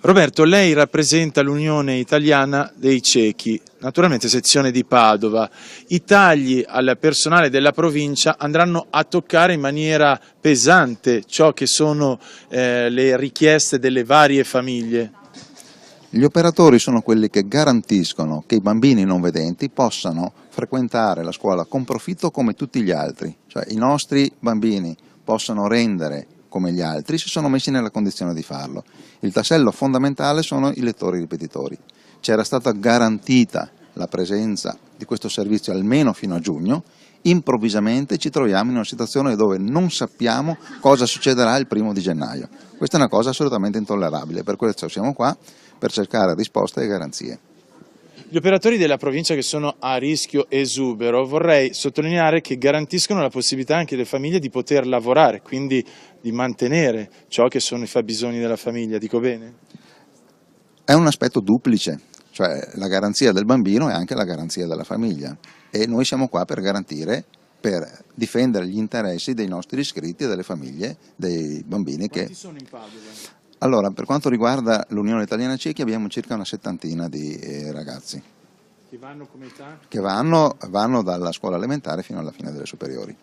Roberto, lei rappresenta l'Unione Italiana dei Ciechi, naturalmente sezione di Padova. I tagli al personale della provincia andranno a toccare in maniera pesante ciò che sono le richieste delle varie famiglie. Gli operatori sono quelli che garantiscono che i bambini non vedenti possano frequentare la scuola con profitto come tutti gli altri, cioè i nostri bambini possano rendere come gli altri se sono messi nella condizione di farlo. Il tassello fondamentale sono i lettori ripetitori. C'era stata garantita la presenza di questo servizio almeno fino a giugno, improvvisamente ci troviamo in una situazione dove non sappiamo cosa succederà il 1° di gennaio. Questa è una cosa assolutamente intollerabile, per questo siamo qua per cercare risposte e garanzie. Gli operatori della provincia che sono a rischio esubero, vorrei sottolineare che garantiscono la possibilità anche alle famiglie di poter lavorare, quindi di mantenere ciò che sono i fabbisogni della famiglia, dico bene? È un aspetto duplice, cioè la garanzia del bambino è anche la garanzia della famiglia e noi siamo qua per garantire, per difendere gli interessi dei nostri iscritti e delle famiglie, dei bambini. Quanti sono in Padova? Allora, per quanto riguarda l'Unione Italiana Ciechi abbiamo circa una 70ina di ragazzi. Che vanno come età? Che vanno dalla scuola elementare fino alla fine delle superiori.